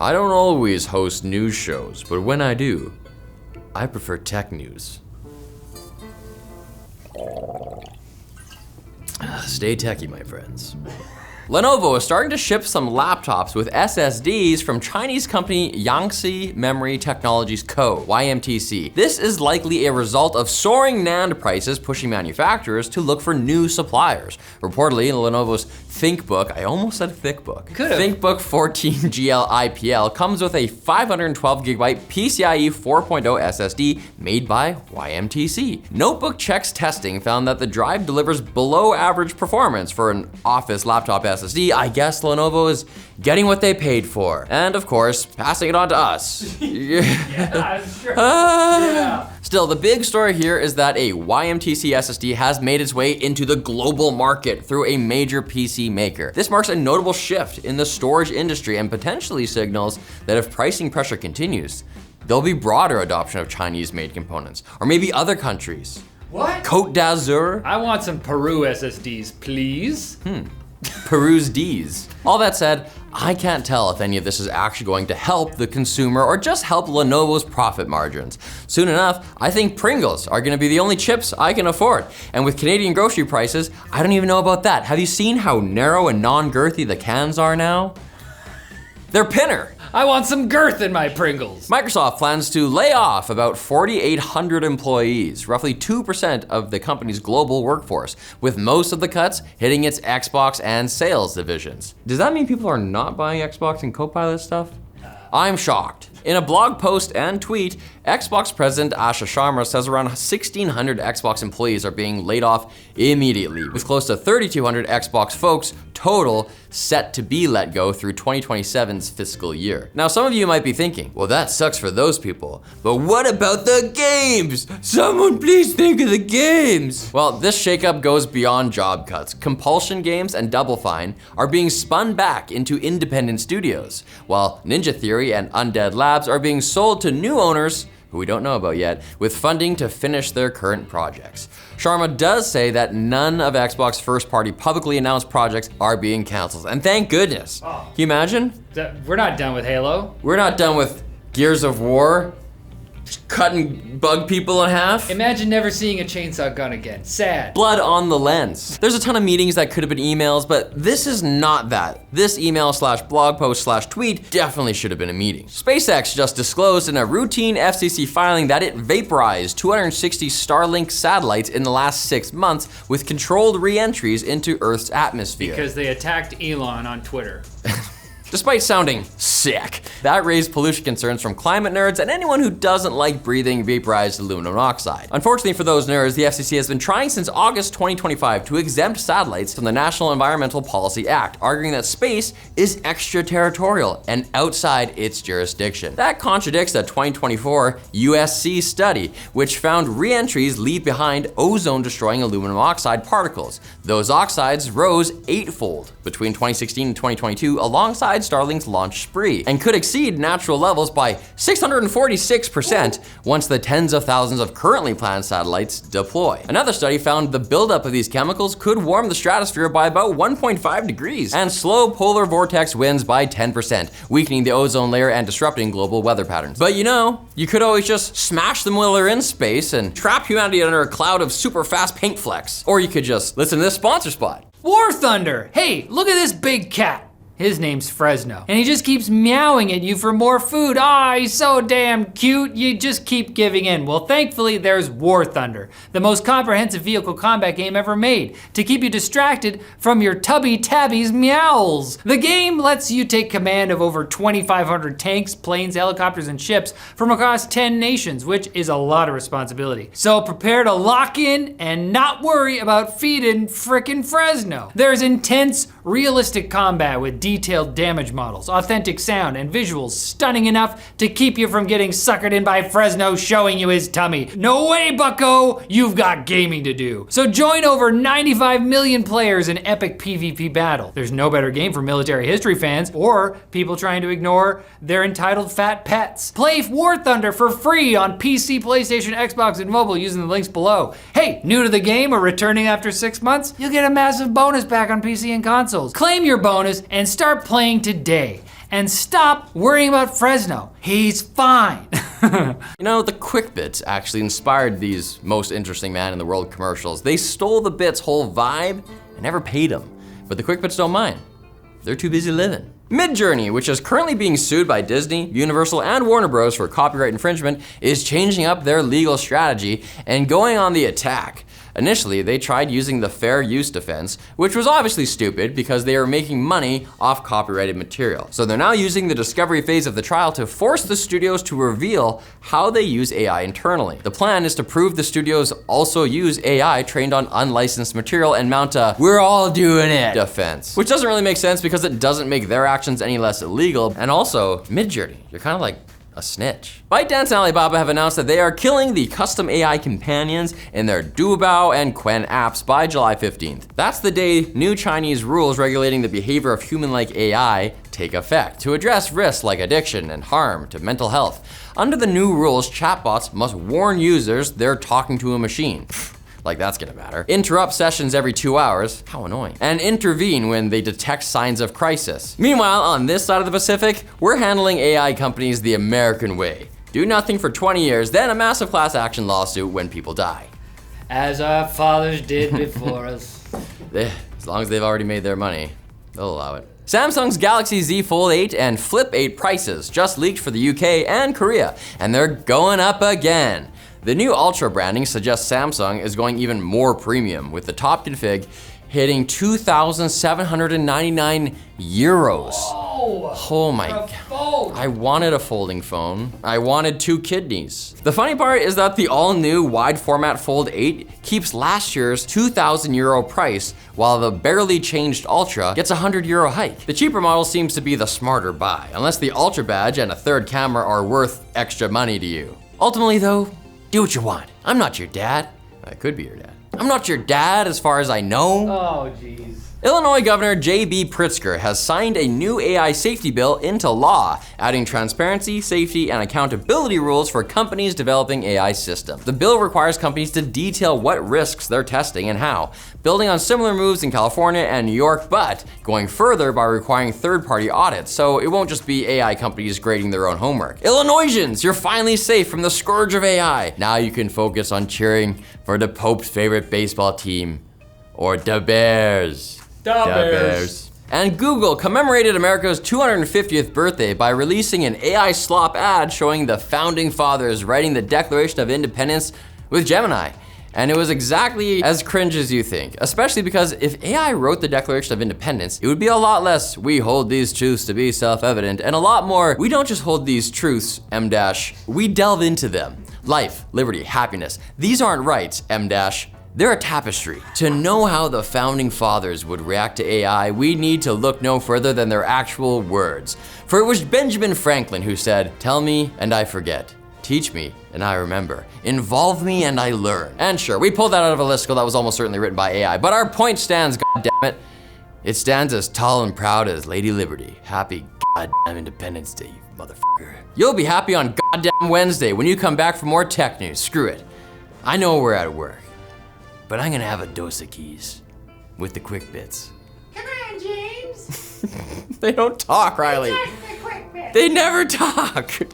I don't always host news shows, but when I do, I prefer tech news. Stay techie, my friends. Lenovo is starting to ship some laptops with SSDs from Chinese company Yangtze Memory Technologies Co., YMTC. This is likely a result of soaring NAND prices pushing manufacturers to look for new suppliers. Reportedly, Lenovo's ThinkBook, I almost said ThickBook. ThinkBook 14GL IPL comes with a 512GB PCIe 4.0 SSD made by YMTC. Notebook Checks testing found that the drive delivers below average performance for an office laptop SSD. I guess Lenovo is getting what they paid for. And of course, passing it on to us. Yeah, sure. Yeah. Still, the big story here is that a YMTC SSD has made its way into the global market through a major PC maker. This marks a notable shift in the storage industry and potentially signals that if pricing pressure continues, there'll be broader adoption of Chinese-made components, or maybe other countries. What? Côte d'Azur? I want some Peru SSDs, please. Peru's D's. All that said, I can't tell if any of this is actually going to help the consumer or just help Lenovo's profit margins. Soon enough, I think Pringles are gonna be the only chips I can afford. And with Canadian grocery prices, I don't even know about that. Have you seen how narrow and non-girthy the cans are now? They're pinner. I want some girth in my Pringles. Microsoft plans to lay off about 4,800 employees, roughly 2% of the company's global workforce, with most of the cuts hitting its Xbox and sales divisions. Does that mean people are not buying Xbox and Copilot stuff? I'm shocked. In a blog post and tweet, Xbox President Asha Sharma says around 1,600 Xbox employees are being laid off immediately, with close to 3,200 Xbox folks total set to be let go through 2027's fiscal year. Now, some of you might be thinking, well, that sucks for those people, but what about the games? Someone please think of the games. Well, this shakeup goes beyond job cuts. Compulsion Games and Double Fine are being spun back into independent studios, while Ninja Theory and Undead Labs are being sold to new owners who we don't know about yet, with funding to finish their current projects. Sharma does say that none of Xbox's first-party publicly announced projects are being canceled, and thank goodness. Oh. Can you imagine? We're not done with Halo. We're not done with Gears of War, cutting bug people in half. Imagine never seeing a chainsaw gun again. Sad. Blood on the lens. There's a ton of meetings that could have been emails, but this is not that. This email / blog post / tweet definitely should have been a meeting. SpaceX just disclosed in a routine FCC filing that it vaporized 260 Starlink satellites in the last 6 months with controlled re-entries into Earth's atmosphere. Because they attacked Elon on Twitter. Despite sounding sick, that raised pollution concerns from climate nerds and anyone who doesn't like breathing vaporized aluminum oxide. Unfortunately for those nerds, the FCC has been trying since August 2025 to exempt satellites from the National Environmental Policy Act, arguing that space is extraterritorial and outside its jurisdiction. That contradicts a 2024 USC study, which found re-entries leave behind ozone-destroying aluminum oxide particles. Those oxides rose 8-fold between 2016 and 2022 alongside Starlink's launch spree, and could exceed natural levels by 646% once the tens of thousands of currently planned satellites deploy. Another study found the buildup of these chemicals could warm the stratosphere by about 1.5 degrees and slow polar vortex winds by 10%, weakening the ozone layer and disrupting global weather patterns. But you know, you could always just smash them while they're in space and trap humanity under a cloud of super fast paint flecks. Or you could just listen to this sponsor spot. War Thunder! Hey, look at this big cat. His name's Fresno. And he just keeps meowing at you for more food. Ah, he's so damn cute. You just keep giving in. Well, thankfully, there's War Thunder, the most comprehensive vehicle combat game ever made, to keep you distracted from your tubby tabby's meows. The game lets you take command of over 2,500 tanks, planes, helicopters, and ships from across 10 nations, which is a lot of responsibility. So prepare to lock in and not worry about feeding frickin' Fresno. There's intense, realistic combat with detailed damage models, authentic sound, and visuals stunning enough to keep you from getting suckered in by Fresno showing you his tummy. No way, bucko! You've got gaming to do. So join over 95 million players in epic PvP battle. There's no better game for military history fans or people trying to ignore their entitled fat pets. Play War Thunder for free on PC, PlayStation, Xbox, and mobile using the links below. Hey, new to the game or returning after 6 months? You'll get a massive bonus back on PC and consoles. Claim your bonus and start playing today. and stop worrying about Fresno. He's fine. You know, the Quick Bits actually inspired these most interesting man in the world commercials. They stole the Bits' whole vibe and never paid them. But the Quick Bits don't mind. They're too busy living. Midjourney, which is currently being sued by Disney, Universal, and Warner Bros. For copyright infringement, is changing up their legal strategy and going on the attack. Initially, they tried using the fair use defense, which was obviously stupid because they were making money off copyrighted material. So they're now using the discovery phase of the trial to force the studios to reveal how they use AI internally. The plan is to prove the studios also use AI trained on unlicensed material and mount a "we're all doing it" defense. Which doesn't really make sense because it doesn't make their actions any less illegal. And also, Midjourney, you're kind of like a snitch. ByteDance and Alibaba have announced that they are killing the custom AI companions in their Duobao and Qwen apps by July 15th. That's the day new Chinese rules regulating the behavior of human-like AI take effect to address risks like addiction and harm to mental health. Under the new rules, chatbots must warn users they're talking to a machine. Like that's gonna matter. Interrupt sessions every 2 hours, how annoying. And intervene when they detect signs of crisis. Meanwhile, on this side of the Pacific, we're handling AI companies the American way. Do nothing for 20 years, then a massive class action lawsuit when people die. As our fathers did before us. As long as they've already made their money, they'll allow it. Samsung's Galaxy Z Fold 8 and Flip 8 prices just leaked for the UK and Korea, and they're going up again. The new Ultra branding suggests Samsung is going even more premium, with the top config hitting 2,799 euros. Whoa, oh my god. I wanted a folding phone. I wanted 2 kidneys. The funny part is that the all-new wide format Fold 8 keeps last year's 2,000 euro price, while the barely changed Ultra gets a 100 euro hike. The cheaper model seems to be the smarter buy, unless the Ultra badge and a third camera are worth extra money to you. Ultimately though, do what you want. I'm not your dad. I could be your dad. I'm not your dad as far as I know. Oh, jeez. Illinois Governor J.B. Pritzker has signed a new AI safety bill into law, adding transparency, safety, and accountability rules for companies developing AI systems. The bill requires companies to detail what risks they're testing and how, building on similar moves in California and New York, but going further by requiring third-party audits, so it won't just be AI companies grading their own homework. Illinoisans, you're finally safe from the scourge of AI. Now you can focus on cheering for the Pope's favorite baseball team, or the Bears. The Bears. And Google commemorated America's 250th birthday by releasing an AI slop ad showing the founding fathers writing the Declaration of Independence with Gemini. And it was exactly as cringe as you think, especially because if AI wrote the Declaration of Independence, it would be a lot less "we hold these truths to be self-evident" and a lot more "we don't just hold these truths, we delve into them. Life, liberty, happiness, these aren't rights, they're a tapestry." To know how the founding fathers would react to AI, we need to look no further than their actual words. For it was Benjamin Franklin who said, "Tell me and I forget. Teach me and I remember. Involve me and I learn." And sure, we pulled that out of a listicle that was almost certainly written by AI, but our point stands, goddammit. It stands as tall and proud as Lady Liberty. Happy goddamn Independence Day, you motherfucker. You'll be happy on goddamn Wednesday when you come back for more tech news. Screw it. I know we're at work, but I'm gonna have a dose of keys with the Quick Bits. Come on, James. They don't talk, Riley. Time for the quick bit. They never talk.